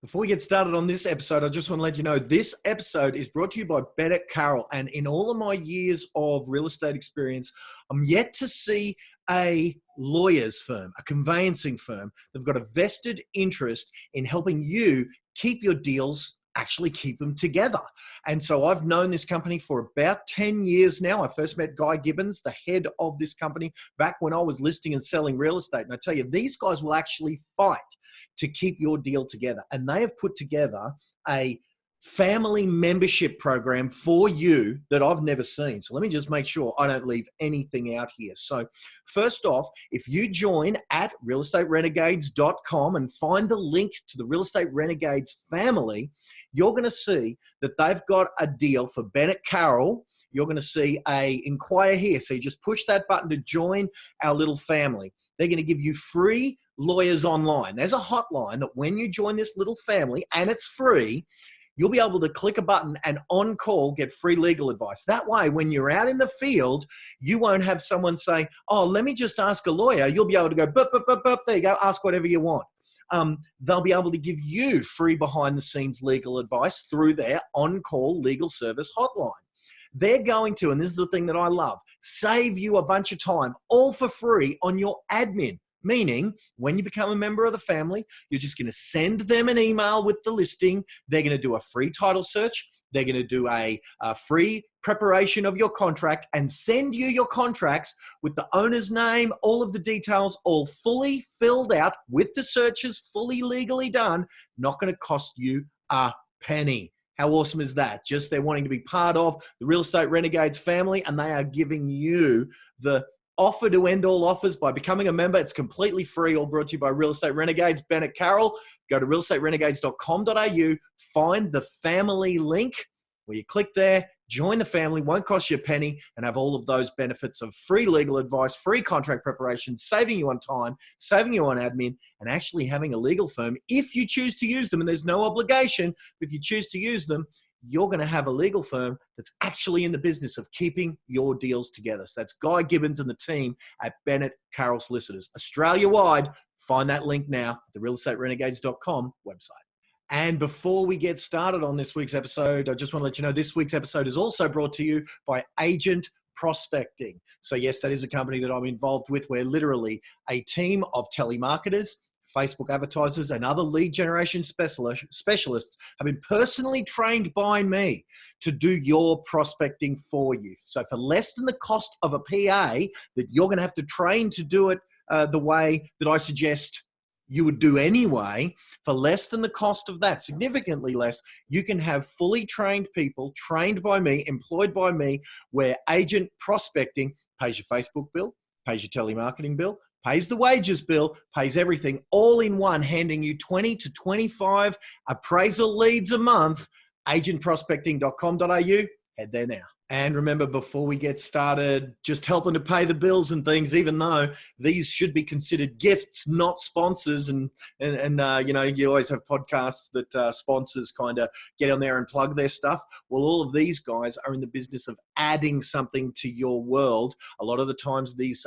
Before we get started on this episode, I just want to let you know this episode is brought to you by Bennett Carroll. And in all of my years of real estate experience, I'm yet to see a lawyer's firm, a conveyancing firm, that've got a vested interest in helping you keep your deals, actually keep them together. And so I've known this company for about 10 years now. I first met Guy Gibbons, the head of this company, back when I was listing and selling real estate. And I tell you, these guys will actually fight to keep your deal together. And they have put together a family membership program for you that I've never seen. So let me just make sure I don't leave anything out here. So first off, if you join at realestaterenegades.com and find the link to the Real Estate Renegades family, you're going to see that they've got a deal for Bennett Carroll. You're going to see a inquire here. So you just push that button to join our little family. They're going to give you free lawyers online. There's a hotline that when you join this little family, and it's free, you'll be able to click a button and on call get free legal advice. That way, when you're out in the field, you won't have someone say, oh, let me just ask a lawyer. You'll be able to go, bup, bup, bup, bup, there you go, ask whatever you want. They'll be able to give you free behind-the-scenes legal advice through their on-call legal service hotline. They're going to, and this is the thing that I love, save you a bunch of time, all for free on your admin. Meaning, when you become a member of the family, you're just going to send them an email with the listing. They're going to do a free title search. They're going to do a free preparation of your contract and send you your contracts with the owner's name, all of the details, all fully filled out with the searches fully legally done. Not going to cost you a penny. How awesome is that? Just they're wanting to be part of the Real Estate Renegades family, and they are giving you the offer to end all offers by becoming a member. It's completely free, all brought to you by Real Estate Renegades, Bennett Carroll. Go to realestaterenegades.com.au, find the family link where you click there, join the family, won't cost you a penny, and have all of those benefits of free legal advice, free contract preparation, saving you on time, saving you on admin, and actually having a legal firm. If you choose to use them, and there's no obligation, but if you choose to use them, you're going to have a legal firm that's actually in the business of keeping your deals together. So that's Guy Gibbons and the team at Bennett Carroll Solicitors. Australia-wide, find that link now at the realestaterenegades.com website. And before we get started on this week's episode, I just want to let you know this week's episode is also brought to you by Agent Prospecting. So yes, that is a company that I'm involved with. We're literally a team of telemarketers, Facebook advertisers, and other lead generation specialists have been personally trained by me to do your prospecting for you. So for less than the cost of a PA that you're going to have to train to do it the way that I suggest you would do anyway, for less than the cost of that, significantly less, you can have fully trained people, trained by me, employed by me, where Agent Prospecting pays your Facebook bill, pays your telemarketing bill, pays the wages bill, pays everything all in one, handing you 20 to 25 appraisal leads a month. Agentprospecting.com.au. Head there now. And remember, before we get started, just helping to pay the bills and things, even though these should be considered gifts, not sponsors. And you know, you always have podcasts that sponsors kind of get on there and plug their stuff. Well, all of these guys are in the business of adding something to your world. A lot of the times these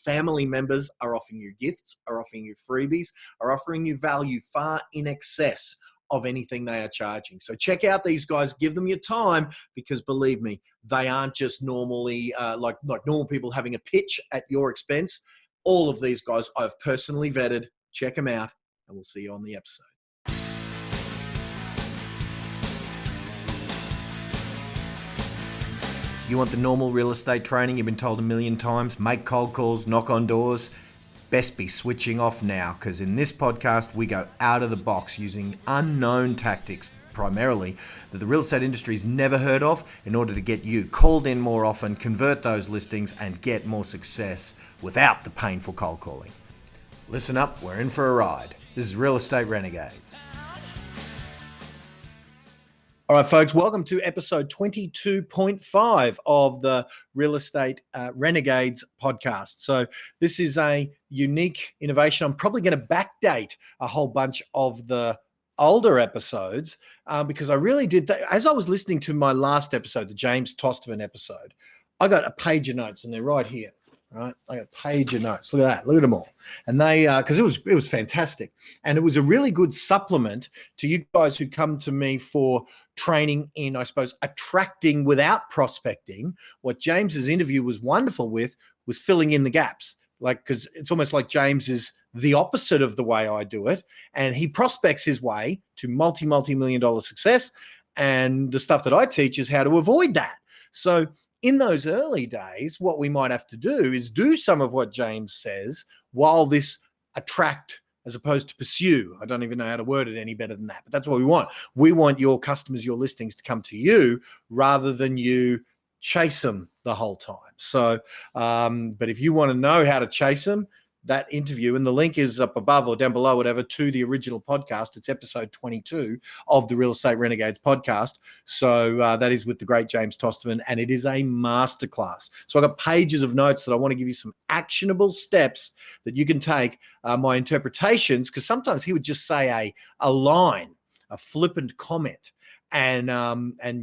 family members are offering you gifts, are offering you freebies, are offering you value far in excess of anything they are charging. So check out these guys, give them your time, because believe me, they aren't just normally like normal people having a pitch at your expense. All of these guys I've personally vetted. Check them out, and we'll see you on the episode. You want the normal real estate training you've been told a million times? Make cold calls, knock on doors. Best be switching off now, because in this podcast we go out of the box using unknown tactics, primarily that the real estate industry's never heard of, in order to get you called in more often, convert those listings, and get more success without the painful cold calling. Listen up, we're in for a ride. This is Real Estate Renegades. All right, folks, welcome to episode 22.5 of the Real Estate Renegades podcast. So this is a unique innovation. I'm probably going to backdate a whole bunch of the older episodes because I really did that. As I was listening to my last episode, the James Tostevin episode, I got a page of notes and they're right here. right? I got a page of notes. Look at that. Look at them all. And they, because it was fantastic. And it was a really good supplement to you guys who come to me for training in, I suppose, attracting without prospecting. What James's interview was wonderful with was filling in the gaps. Like, because it's almost like James is the opposite of the way I do it. And he prospects his way to multi-million dollar success. And the stuff that I teach is how to avoid that. So in those early days, what we might have to do is do some of what James says while this attract as opposed to pursue. I don't even know how to word it any better than that, but that's what we want. We want your customers, your listings to come to you rather than you chase them the whole time. So, but if you want to know how to chase them, that interview, and the link is up above or down below, whatever, to the original podcast. It's episode 22 of the Real Estate Renegades podcast. So that is with the great James Tostevin, and it is a masterclass. So I've got pages of notes that I want to give you some actionable steps that you can take, my interpretations, because sometimes he would just say a line, a flippant comment. And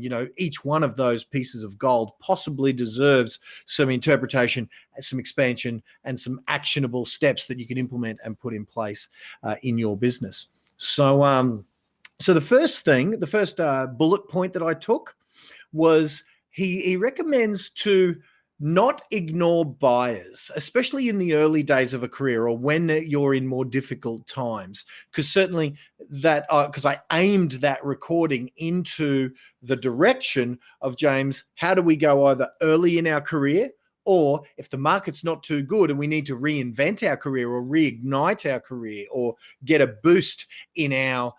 you know, each one of those pieces of gold possibly deserves some interpretation, some expansion, and some actionable steps that you can implement and put in place in your business. So, so the first bullet point that I took was he recommends to not ignore buyers, especially in the early days of a career or when you're in more difficult times. Because certainly that, because I aimed that recording into the direction of James, how do we go either early in our career, or if the market's not too good and we need to reinvent our career or reignite our career or get a boost in our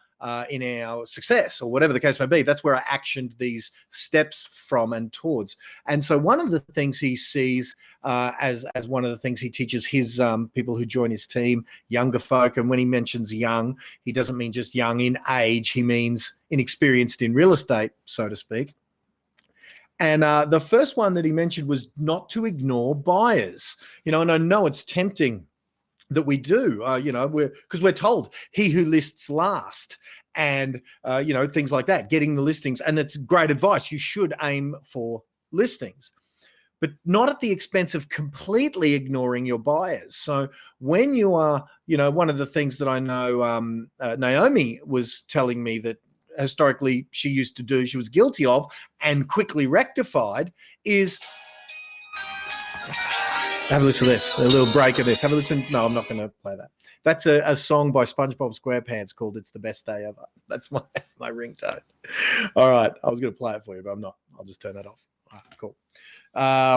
success, or whatever the case may be. That's where I actioned these steps from and towards. And so one of the things he sees as one of the things he teaches his people who join his team, younger folk, and when he mentions young, he doesn't mean just young in age, he means inexperienced in real estate, so to speak. And the first one that he mentioned was not to ignore buyers. You know, and I know it's tempting that we do, you know, because we're told he who lists last, and you know, things like that, getting the listings, and that's great advice. You should aim for listings, but not at the expense of completely ignoring your buyers. So when you are, you know, one of the things that I know Naomi was telling me that historically she used to do, she was guilty of and quickly rectified, is have a listen to this, a little break of this. Have a listen. No, I'm not going to play that. That's a song by SpongeBob SquarePants called "It's the Best Day Ever." That's my ringtone. All right, I was going to play it for you, but I'm not. I'll just turn that off. All right, cool.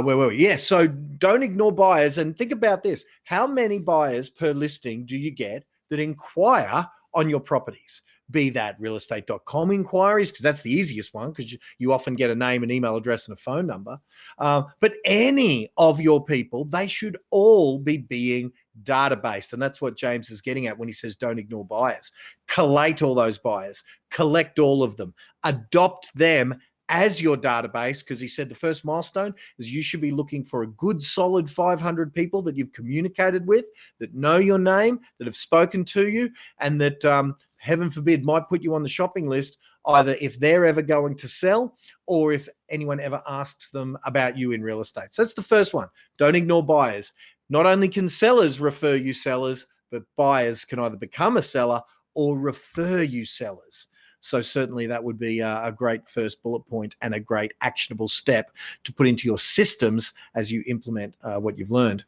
Where were we? Yeah, so don't ignore buyers, and think about this. How many buyers per listing do you get that inquire on your properties? Be that realestate.com inquiries, because that's the easiest one, because you often get a name, an email address, and a phone number. But any of your people, they should all be being databased. And that's what James is getting at when he says don't ignore buyers. Collate all those buyers. Collect all of them. Adopt them as your database, because he said the first milestone is you should be looking for a good solid 500 people that you've communicated with, that know your name, that have spoken to you, and that heaven forbid might put you on the shopping list, either if they're ever going to sell or if anyone ever asks them about you in real estate. So that's the first one. Don't ignore buyers. Not only can sellers refer you sellers, but buyers can either become a seller or refer you sellers. So certainly that would be a great first bullet point and a great actionable step to put into your systems as you implement what you've learned.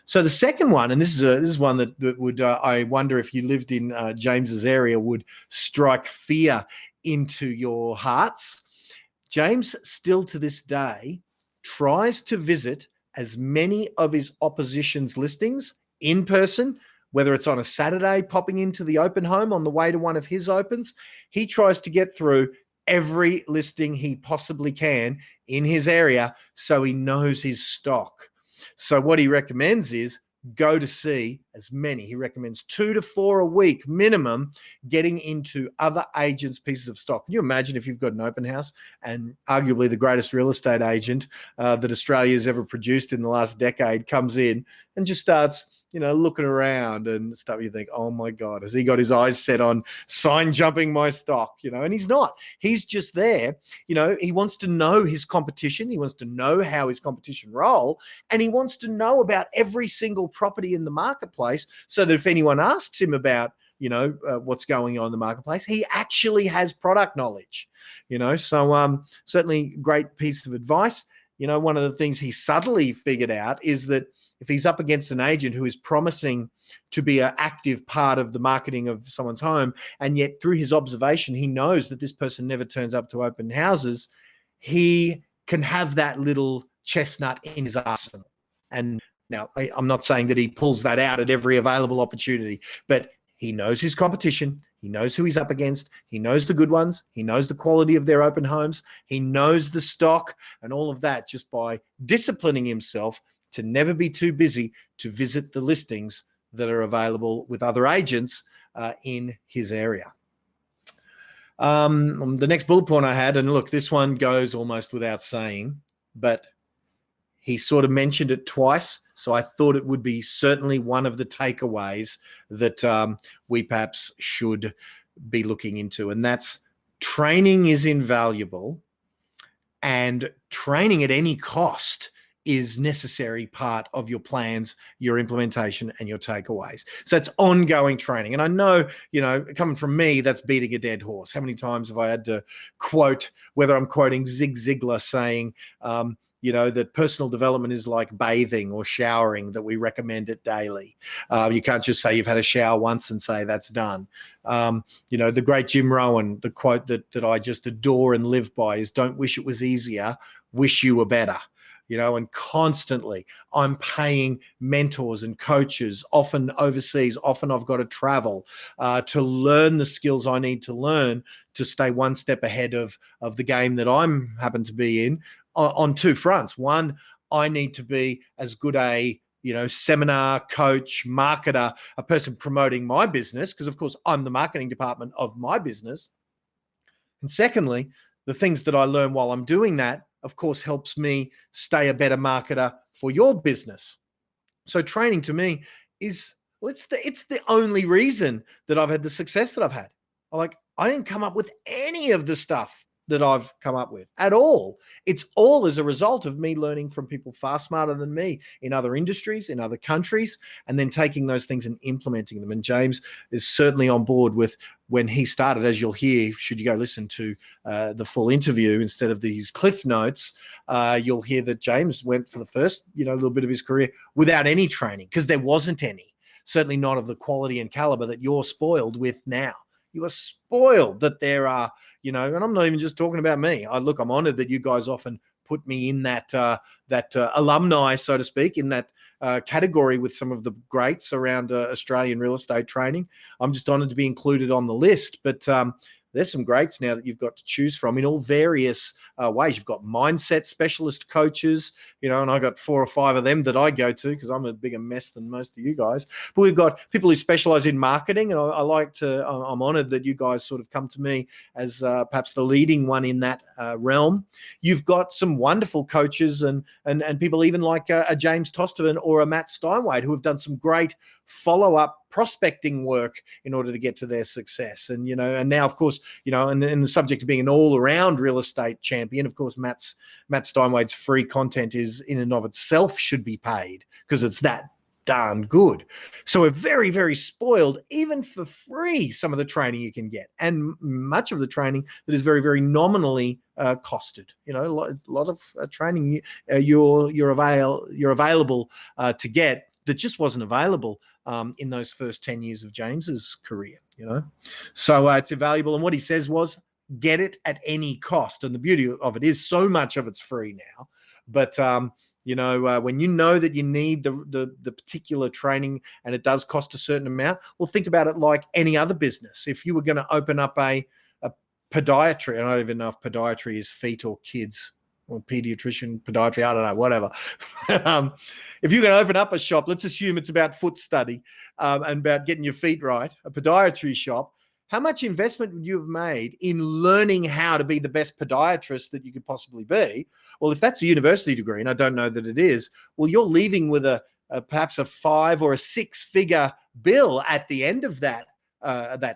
So the second one, and this is one that would, I wonder if you lived in James's area, would strike fear into your hearts. James still to this day tries to visit as many of his opposition's listings in person, whether it's on a Saturday, popping into the open home on the way to one of his opens. He tries to get through every listing he possibly can in his area so he knows his stock. So what he recommends is go to see as many. He recommends 2 to 4 a week minimum, getting into other agents' pieces of stock. Can you imagine if you've got an open house and arguably the greatest real estate agent that Australia's ever produced in the last decade comes in and just starts, looking around and stuff. You think, oh my God, has he got his eyes set on sign jumping my stock? And he's not. He's just there. He wants to know his competition. He wants to know how his competition roll, and he wants to know about every single property in the marketplace, so that if anyone asks him about what's going on in the marketplace, he actually has product knowledge. So certainly great piece of advice. One of the things he subtly figured out is that if he's up against an agent who is promising to be an active part of the marketing of someone's home, and yet through his observation, he knows that this person never turns up to open houses, he can have that little chestnut in his arsenal. And now I'm not saying that he pulls that out at every available opportunity, but he knows his competition. He knows who he's up against. He knows the good ones. He knows the quality of their open homes. He knows the stock and all of that, just by disciplining himself to never be too busy to visit the listings that are available with other agents in his area. The next bullet point I had, and look, this one goes almost without saying, but he sort of mentioned it twice. So I thought it would be certainly one of the takeaways that we perhaps should be looking into. And that's training is invaluable, and training at any cost is necessary part of your plans, your implementation, and your takeaways. So it's ongoing training. And I know, coming from me, that's beating a dead horse. How many times have I had to quote, whether I'm quoting Zig Ziglar saying, that personal development is like bathing or showering, that we recommend it daily. You can't just say you've had a shower once and say that's done. The great Jim Rohn, the quote that I just adore and live by is, don't wish it was easier, wish you were better. And constantly I'm paying mentors and coaches, often overseas, often I've got to travel to learn the skills I need to learn to stay one step ahead of the game that I'm happen to be in, on two fronts. One, I need to be as good a seminar coach, marketer, a person promoting my business, because of course I'm the marketing department of my business. And secondly, the things that I learn while I'm doing that, of course, helps me stay a better marketer for your business. So training to me is, it's the only reason that I've had the success that I've had. I didn't come up with any of the stuff that I've come up with at all. It's all as a result of me learning from people far smarter than me in other industries, in other countries, and then taking those things and implementing them. And James is certainly on board with when he started, as you'll hear, should you go listen to the full interview instead of these cliff notes, you'll hear that James went for the first, little bit of his career without any training, because there wasn't any, certainly not of the quality and caliber that you're spoiled with now. You are spoiled that there are, and I'm not even just talking about me. I'm honored that you guys often put me in that alumni, so to speak, in that category with some of the greats around Australian real estate training. I'm just honored to be included on the list. But there's some greats now that you've got to choose from in all various ways. You've got mindset specialist coaches, and I got 4 or 5 of them that I go to because I'm a bigger mess than most of you guys. But we've got people who specialize in marketing, and I'm honored that you guys sort of come to me as perhaps the leading one in that realm. You've got some wonderful coaches and people even like a James Tostevin or a Matt Steinwade who have done some great follow-up prospecting work in order to get to their success. And, and now, of course, and the subject of being an all-around real estate champion, of course, Matt Steinwade's free content is in and of itself should be paid because it's that darn good. So we're very, very spoiled, even for free, some of the training you can get, and much of the training that is very, very nominally costed. A lot of training you're available to get that just wasn't available in those first 10 years of James's career, So it's invaluable. And what he says was, get it at any cost. And the beauty of it is so much of it's free now. But, when you know that you need the particular training and it does cost a certain amount, well, think about it like any other business. If you were going to open up a podiatry, I don't even know if podiatry is feet or kids, or pediatrician, podiatry, I don't know, whatever. If you're going to open up a shop, let's assume it's about foot study and about getting your feet right, a podiatry shop, how much investment would you have made in learning how to be the best podiatrist that you could possibly be? Well, if that's a university degree, and I don't know that it is, well, you're leaving with a perhaps a 5 or a 6-figure bill at the end of that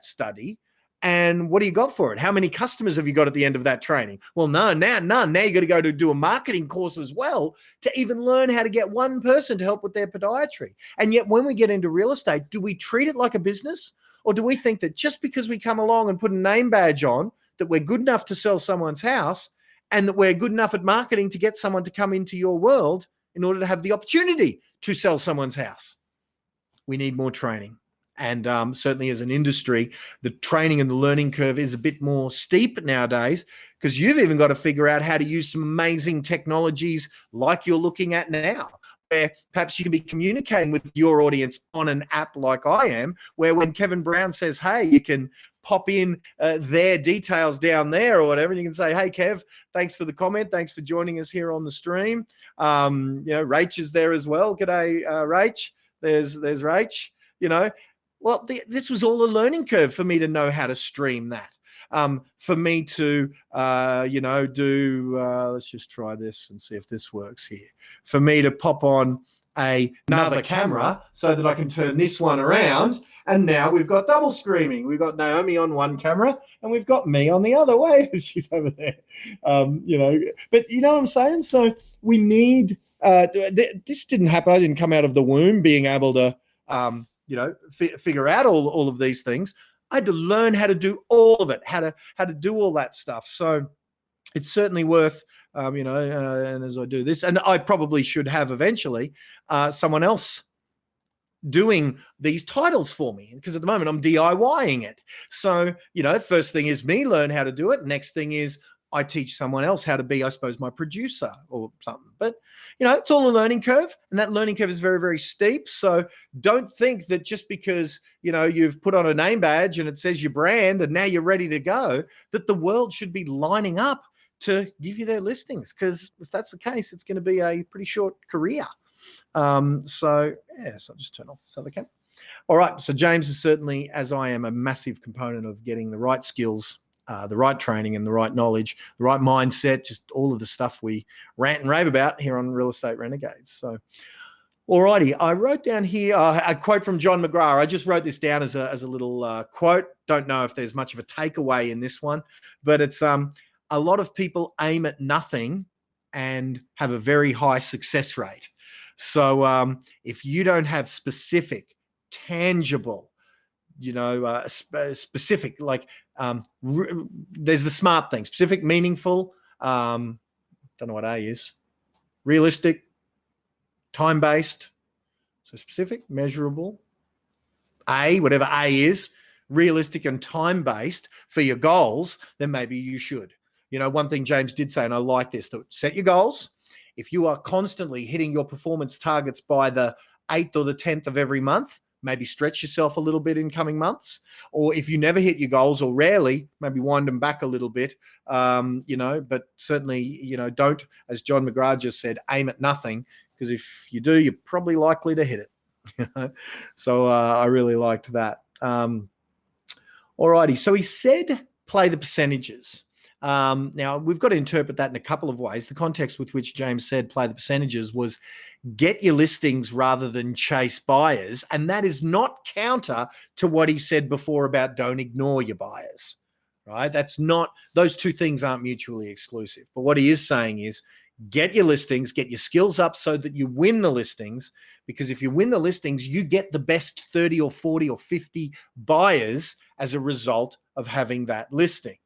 study. And what do you got for it? How many customers have you got at the end of that training? Well, none. Now you got to go to do a marketing course as well to even learn how to get one person to help with their podiatry. And yet when we get into real estate, do we treat it like a business? Or do we think that just because we come along and put a name badge on, that we're good enough to sell someone's house and that we're good enough at marketing to get someone to come into your world in order to have the opportunity to sell someone's house? We need more training. And certainly as an industry, the training and the learning curve is a bit more steep nowadays, because you've even got to figure out how to use some amazing technologies like you're looking at now, where perhaps you can be communicating with your audience on an app like I am, where when Kevin Brown says, hey, you can pop in their details down there or whatever, and you can say, hey, Kev, thanks for the comment. Thanks for joining us here on the stream. Rach is there as well. G'day, Rach. There's Rach, Well, this was all a learning curve for me to know how to stream that. For me to, let's just try this and see if this works here. For me to pop on another camera so that I can turn this one around. And now we've got double streaming. We've got Naomi on one camera and we've got me on the other way. She's over there, But you know what I'm saying? So we need, this didn't happen. I didn't come out of the womb being able to, figure out all of these things. I had to learn how to do all of it, how to do all that stuff. So it's certainly worth, and as I do this, and I probably should have eventually someone else doing these titles for me, because at the moment I'm DIYing it. So, first thing is me learn how to do it. Next thing is I teach someone else how to be, I suppose, my producer or something. But, it's all a learning curve, and that learning curve is very, very steep. So don't think that just because, you've put on a name badge and it says your brand and now you're ready to go, that the world should be lining up to give you their listings. Because if that's the case, it's going to be a pretty short career. So I'll just turn off this other camera. All right. So James is certainly, as I am, a massive component of getting the right skills, the right training and the right knowledge, the right mindset, just all of the stuff we rant and rave about here on Real Estate Renegades. So, all righty. I wrote down here a quote from John McGrath. I just wrote this down as a little quote. Don't know if there's much of a takeaway in this one, but it's a lot of people aim at nothing and have a very high success rate. So if you don't have specific, tangible, specific, like there's the SMART thing: specific, meaningful, don't know what A is, realistic, time-based. So specific, measurable, A, whatever A is, realistic and time-based for your goals, then maybe you should. One thing James did say, and I like this, that set your goals. If you are constantly hitting your performance targets by the 8th or the 10th of every month, maybe stretch yourself a little bit in coming months. Or if you never hit your goals, or rarely, maybe wind them back a little bit, but certainly, don't, as John McGrath just said, aim at nothing, because if you do, you're probably likely to hit it. So I really liked that. All righty. So he said, play the percentages. Now, we've got to interpret that in a couple of ways. The context with which James said play the percentages was get your listings rather than chase buyers. And that is not counter to what he said before about don't ignore your buyers, right? That's not, those two things aren't mutually exclusive. But what he is saying is get your listings, get your skills up so that you win the listings, because if you win the listings, you get the best 30 or 40 or 50 buyers as a result of having that listing.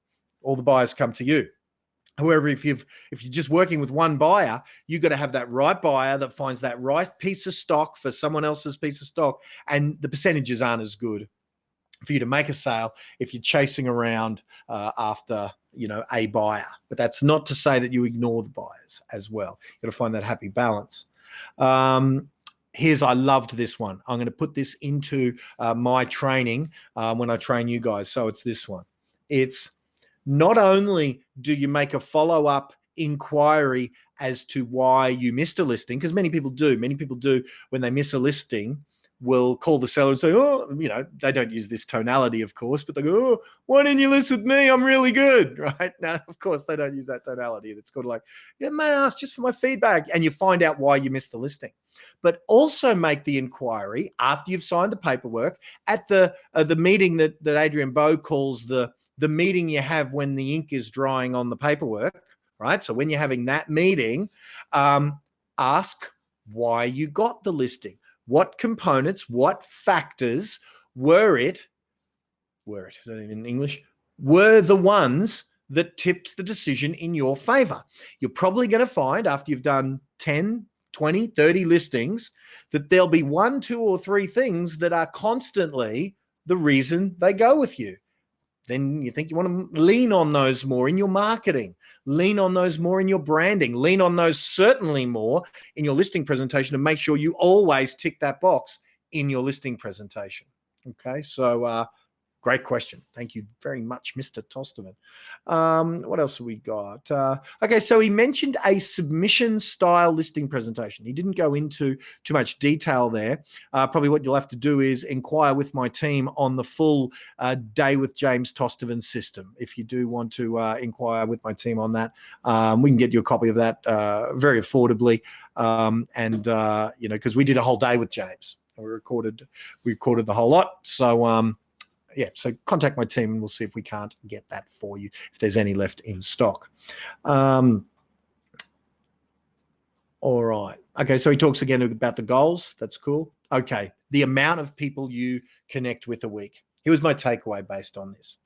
All the buyers come to you. However, if you're just working with one buyer, you've got to have that right buyer that finds that right piece of stock for someone else's piece of stock, and the percentages aren't as good for you to make a sale if you're chasing around after a buyer. But that's not to say that you ignore the buyers as well. You've got to find that happy balance. I loved this one. I'm going to put this into my training when I train you guys. So it's this one. It's not only do you make a follow-up inquiry as to why you missed a listing, because many people do when they miss a listing, will call the seller and say, oh, they don't use this tonality, of course, but they go, oh, why didn't you list with me? I'm really good, right? Now, of course, they don't use that tonality. It's called like, may I ask just for my feedback? And you find out why you missed the listing. But also make the inquiry after you've signed the paperwork at the meeting that Adrian Bowe calls the meeting you have when the ink is drying on the paperwork, right? So when you're having that meeting, ask why you got the listing. What components, what factors were the ones that tipped the decision in your favor? You're probably going to find after you've done 10, 20, 30 listings that there'll be 1, 2, or 3 things that are constantly the reason they go with you. Then you think you want to lean on those more in your marketing, lean on those more in your branding, lean on those certainly more in your listing presentation, and make sure you always tick that box in your listing presentation. Okay, so great question. Thank you very much, Mr. Tostevin. What else have we got? Okay, so he mentioned a submission style listing presentation. He didn't go into too much detail there. Probably what you'll have to do is inquire with my team on the full Day with James Tostevin system. If you do want to inquire with my team on that, we can get you a copy of that very affordably. Because we did a whole day with James. We recorded the whole lot. So, so contact my team and we'll see if we can't get that for you, if there's any left in stock. All right. Okay, so he talks again about the goals. That's cool. Okay, the amount of people you connect with a week. Here was my takeaway based on this.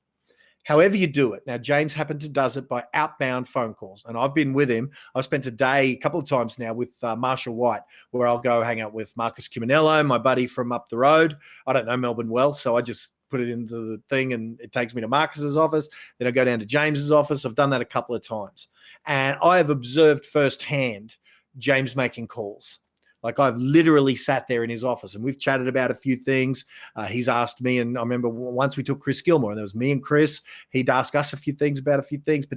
However you do it. Now, James does it by outbound phone calls, and I've been with him. I've spent a day a couple of times now with Marshall White, where I'll go hang out with Marcus Ciminello, my buddy from up the road. I don't know Melbourne well, so I just put it into the thing and it takes me to Marcus's office. Then I go down to James's office. I've done that a couple of times. And I have observed firsthand James making calls. Like I've literally sat there in his office and we've chatted about a few things. He's asked me, and I remember once we took Chris Gilmore and there was me and Chris, he'd ask us a few things, but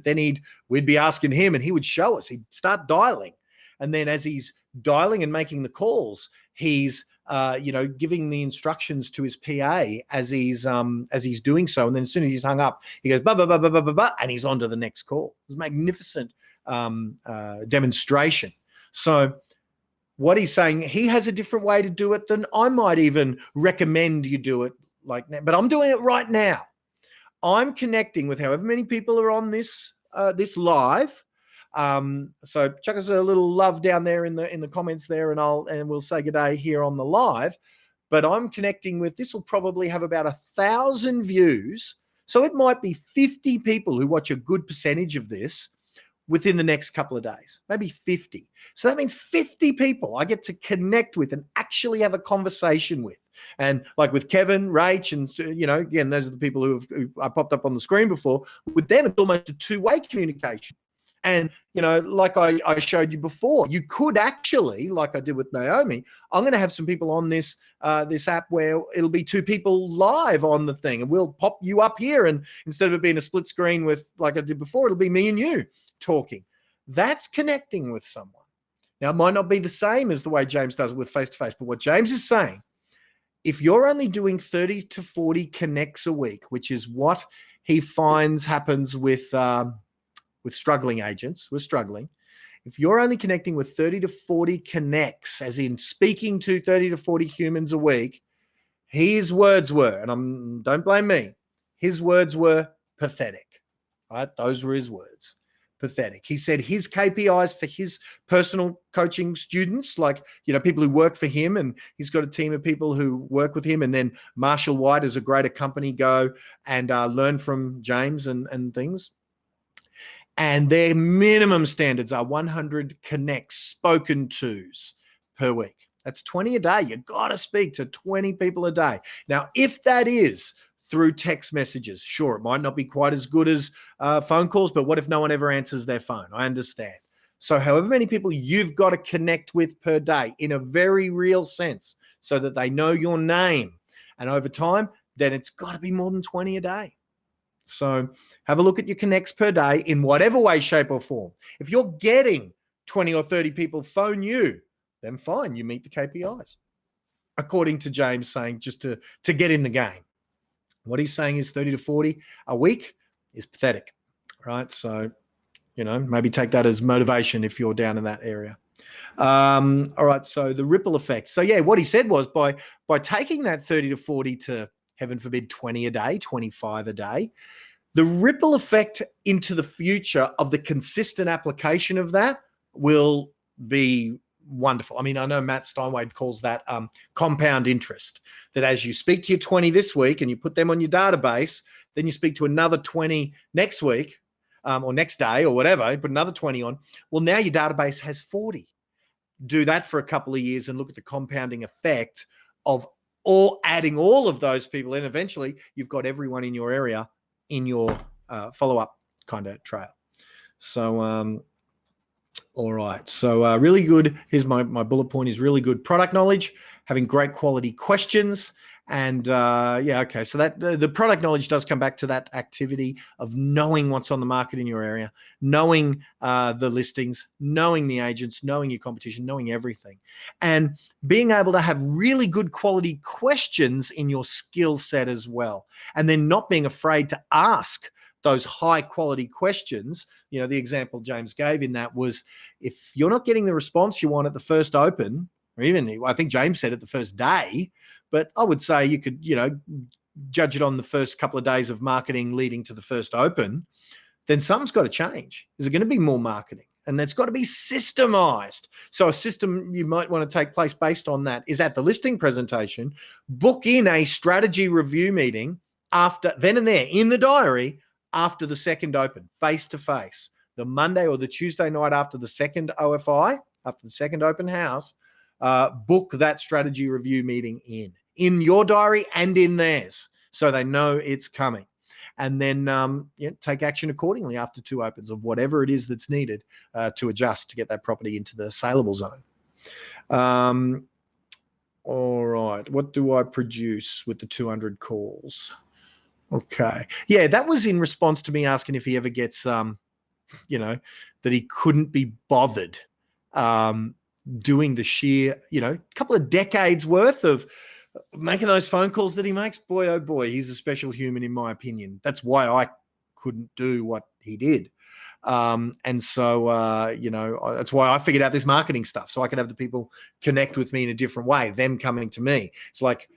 then we'd be asking him and he would show us. He'd start dialing. And then as he's dialing and making the calls, he's giving the instructions to his PA as he's doing so. And then as soon as he's hung up, he goes, bah, bah, bah, bah, bah, bah, bah, and he's on to the next call. It was a magnificent demonstration. So what he's saying, he has a different way to do it than I might even recommend you do it like now, but I'm doing it right now. I'm connecting with however many people are on this live. So chuck us a little love down there in the comments there, and we'll say good day here on the live. But I'm connecting with, this will probably have about 1,000 views. So it might be 50 people who watch a good percentage of this within the next couple of days, maybe 50. So that means 50 people I get to connect with and actually have a conversation with. And like with Kevin, Rach, and again, those are the people who I popped up on the screen before. With them, it's almost a two-way communication. And, like I showed you before, you could actually, like I did with Naomi, I'm going to have some people on this app where it'll be 2 people live on the thing, and we'll pop you up here. And instead of it being a split screen with, like I did before, it'll be me and you talking. That's connecting with someone. Now, it might not be the same as the way James does it with face-to-face, but what James is saying, if you're only doing 30 to 40 connects a week, which is what he finds happens with struggling agents, we're struggling. If you're only connecting with 30 to 40 connects, as in speaking to 30 to 40 humans a week, his words were, and don't blame me, his words were pathetic, right? Those were his words, pathetic. He said his KPIs for his personal coaching students, like, people who work for him, and he's got a team of people who work with him, and then Marshall White is a greater company, go and learn from James and things. And their minimum standards are 100 connects, spoken tos per week. That's 20 a day. You've got to speak to 20 people a day. Now, if that is through text messages, sure, it might not be quite as good as phone calls, but what if no one ever answers their phone? I understand. So however many people you've got to connect with per day in a very real sense so that they know your name. And over time, then it's got to be more than 20 a day. So have a look at your connects per day in whatever way, shape, or form. If you're getting 20 or 30 people phone you, then fine, you meet the KPIs. according to James, saying just to get in the game. What he's saying is 30 to 40 a week is pathetic, right? So, maybe take that as motivation if you're down in that area. All right, so the ripple effect. So yeah, what he said was by taking that 30 to 40 to, heaven forbid, 20 a day, 25 a day, the ripple effect into the future of the consistent application of that will be wonderful. I mean, I know Matt Steinway calls that compound interest, that as you speak to your 20 this week and you put them on your database, then you speak to another 20 next week or next day or whatever, you put another 20 on. Well, now your database has 40. Do that for a couple of years and look at the compounding effect of adding all of those people in. Eventually, you've got everyone in your area in your follow-up kind of trail. So, all right. So really good. Here's my bullet point is really good product knowledge, having great quality questions. And okay. So that the product knowledge does come back to that activity of knowing what's on the market in your area, knowing the listings, knowing the agents, knowing your competition, knowing everything, and being able to have really good quality questions in your skill set as well. And then not being afraid to ask those high quality questions. The example James gave in that was, if you're not getting the response you want at the first open, or even I think James said at the first day, but I would say you could, judge it on the first couple of days of marketing leading to the first open, then something's got to change. Is it going to be more marketing? And that's got to be systemized. So a system you might want to take place based on that is at the listing presentation, book in a strategy review meeting after, then and there in the diary, after the second open, face-to-face, the Monday or the Tuesday night after the second OFI, after the second open house, book that strategy review meeting in your diary and in theirs, so they know it's coming. And then take action accordingly after two opens of whatever it is that's needed to adjust to get that property into the saleable zone. All right, what do I produce with the 200 calls? Okay. Yeah, that was in response to me asking if he ever gets, that he couldn't be bothered doing the sheer, couple of decades worth of making those phone calls that he makes. Boy, oh boy, he's a special human in my opinion. That's why I couldn't do what he did. And so, that's why I figured out this marketing stuff, so I could have the people connect with me in a different way, them coming to me. It's like,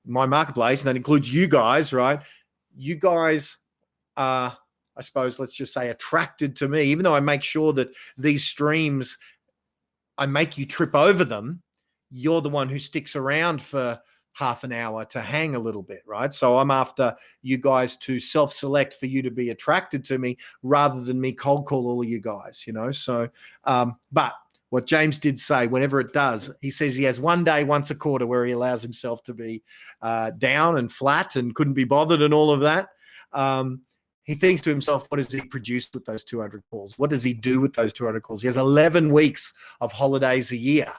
my marketplace, and that includes you guys, right? You guys are, I suppose, let's just say, attracted to me, even though I make sure that these streams, I make you trip over them. You're the one who sticks around for half an hour to hang a little bit, right? So I'm after you guys to self-select for you to be attracted to me rather than me cold call all of you guys, So, but what James did say, whenever it does, he says he has one day once a quarter where he allows himself to be down and flat and couldn't be bothered and all of that. He thinks to himself, what does he produce with those 200 calls? What does he do with those 200 calls? He has 11 weeks of holidays a year.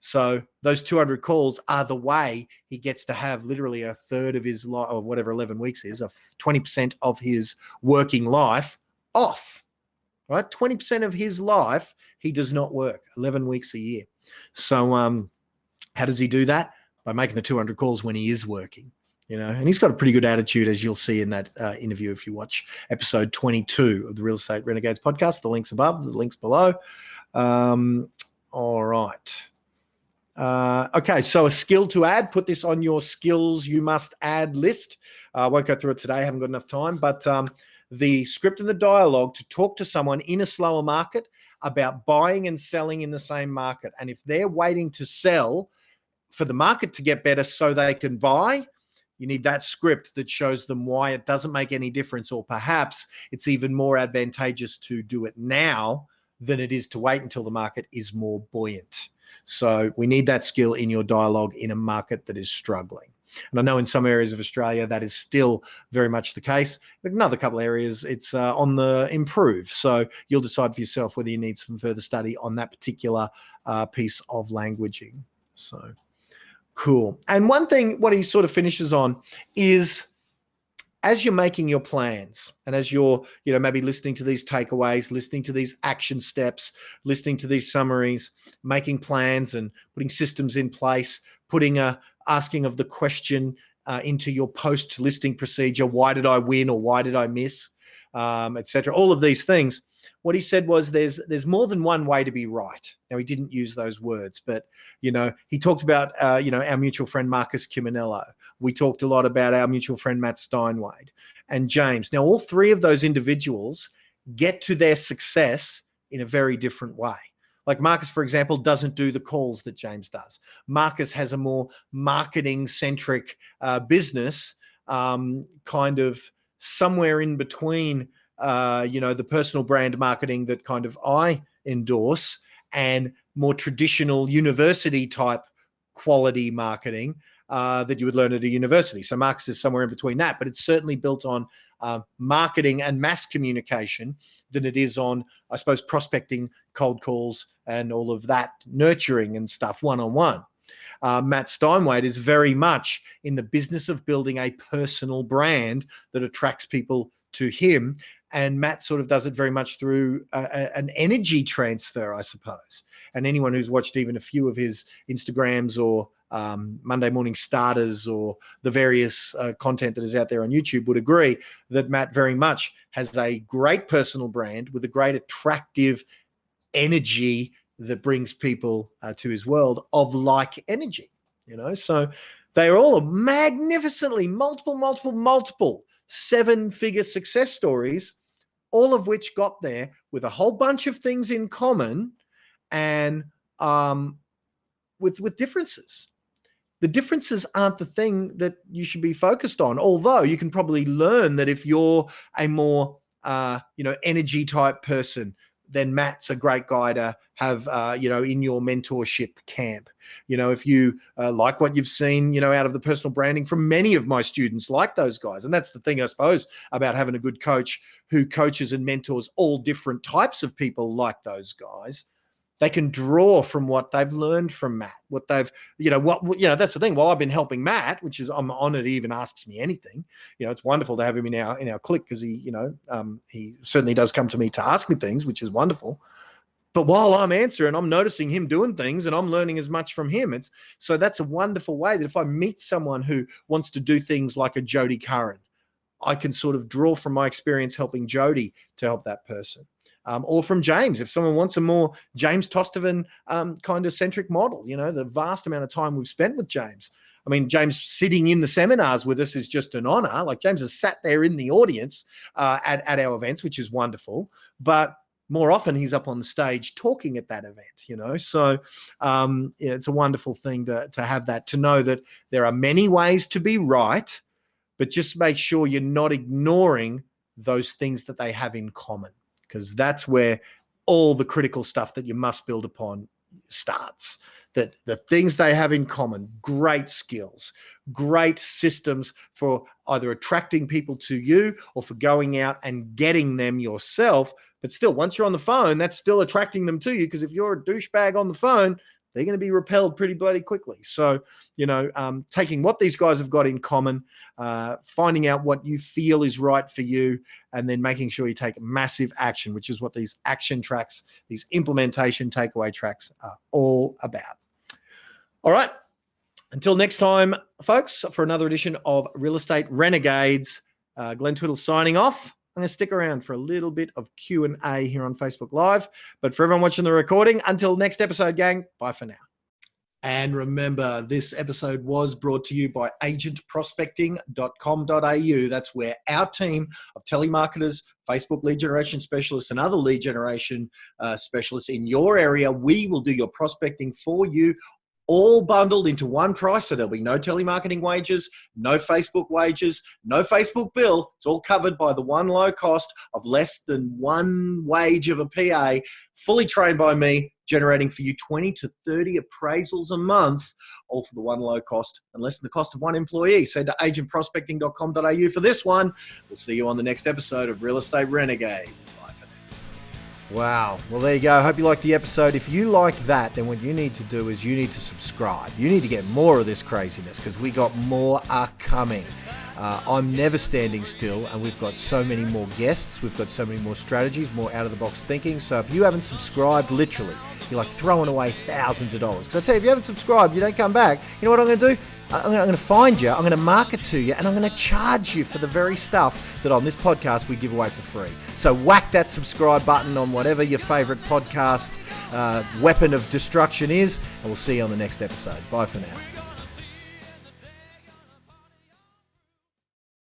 So those 200 calls are the way he gets to have literally a third of his life, or whatever 11 weeks is, 20% of his working life off. Right, 20% of his life he does not work, 11 weeks a year. So how does he do that? By making the 200 calls when he is working, and he's got a pretty good attitude, as you'll see in that interview if you watch episode 22 of the Real Estate Renegades podcast. The link's above, the link's below. All right. Okay, so a skill to add, put this on your skills you must add list. I won't go through it today, I haven't got enough time, but the script and the dialogue to talk to someone in a slower market about buying and selling in the same market. And if they're waiting to sell for the market to get better so they can buy, you need that script that shows them why it doesn't make any difference, or perhaps it's even more advantageous to do it now than it is to wait until the market is more buoyant. So we need that skill in your dialogue in a market that is struggling. And I know in some areas of Australia that is still very much the case. But in another couple of areas, it's on the improve. So you'll decide for yourself whether you need some further study on that particular piece of languaging. So cool. And one thing, what he sort of finishes on is as you're making your plans and as you're, maybe listening to these takeaways, listening to these action steps, listening to these summaries, making plans and putting systems in place, asking of the question into your post-listing procedure, why did I win or why did I miss, etc. All of these things. What he said was there's more than one way to be right. Now, he didn't use those words, but, he talked about, our mutual friend, Marcus Ciminello. We talked a lot about our mutual friend, Matt Steinwade and James. Now, all three of those individuals get to their success in a very different way. Like Marcus, for example, doesn't do the calls that James does. Marcus has a more marketing-centric business, kind of somewhere in between, the personal brand marketing that kind of I endorse and more traditional university-type quality marketing that you would learn at a university. So Marcus is somewhere in between that, but it's certainly built on marketing and mass communication than it is on, I suppose, prospecting, cold calls, and all of that nurturing and stuff one-on-one. Matt Steinwade is very much in the business of building a personal brand that attracts people to him. And Matt sort of does it very much through an energy transfer, I suppose. And anyone who's watched even a few of his Instagrams or Monday Morning Starters or the various content that is out there on YouTube would agree that Matt very much has a great personal brand with a great attractive energy that brings people to his world of like energy, So they are all magnificently multiple 7-figure success stories, all of which got there with a whole bunch of things in common and with differences. The differences aren't the thing that you should be focused on, although you can probably learn that if you're a more, energy type person, then Matt's a great guy to have, in your mentorship camp. If you like what you've seen, out of the personal branding from many of my students, like those guys. And that's the thing, I suppose, about having a good coach who coaches and mentors all different types of people like those guys. They can draw from what they've learned from Matt, what they've, that's the thing. While I've been helping Matt, which is, I'm honored he even asks me anything. It's wonderful to have him in our clique because he certainly does come to me to ask me things, which is wonderful. But while I'm answering, I'm noticing him doing things and I'm learning as much from him. So that's a wonderful way that if I meet someone who wants to do things like a Jody Curran, I can sort of draw from my experience helping Jody to help that person. Or from James, if someone wants a more James Tostevin kind of centric model, the vast amount of time we've spent with James. I mean, James sitting in the seminars with us is just an honor. Like James has sat there in the audience at our events, which is wonderful. But more often he's up on the stage talking at that event, So it's a wonderful thing to have that, to know that there are many ways to be right, but just make sure you're not ignoring those things that they have in common, because that's where all the critical stuff that you must build upon starts. That the things they have in common, great skills, great systems for either attracting people to you or for going out and getting them yourself. But still, once you're on the phone, that's still attracting them to you, because if you're a douchebag on the phone, they're going to be repelled pretty bloody quickly. So, taking what these guys have got in common, finding out what you feel is right for you, and then making sure you take massive action, which is what these action tracks, these implementation takeaway tracks are all about. All right. Until next time, folks, for another edition of Real Estate Renegades, Glenn Twiddle signing off. I'm going to stick around for a little bit of Q&A here on Facebook Live. But for everyone watching the recording, until next episode, gang, bye for now. And remember, this episode was brought to you by agentprospecting.com.au. That's where our team of telemarketers, Facebook lead generation specialists, and other lead generation specialists in your area, we will do your prospecting for you, all bundled into one price. So there'll be no telemarketing wages, no Facebook wages, no Facebook bill. It's all covered by the one low cost of less than one wage of a PA, fully trained by me, generating for you 20 to 30 appraisals a month, all for the one low cost and less than the cost of one employee. So to agentprospecting.com.au for this one. We'll see you on the next episode of Real Estate Renegades. Bye. Wow. Well, there you go. I hope you liked the episode. If you like that, then what you need to do is you need to subscribe. You need to get more of this craziness, because we got more coming. I'm never standing still, and we've got so many more guests. We've got so many more strategies, more out-of-the-box thinking. So if you haven't subscribed, literally, you're like throwing away thousands of dollars. Because I tell you, if you haven't subscribed, you don't come back. You know what I'm going to do? I'm going to find you, I'm going to market to you, and I'm going to charge you for the very stuff that on this podcast we give away for free. So whack that subscribe button on whatever your favourite podcast weapon of destruction is, and we'll see you on the next episode. Bye for now.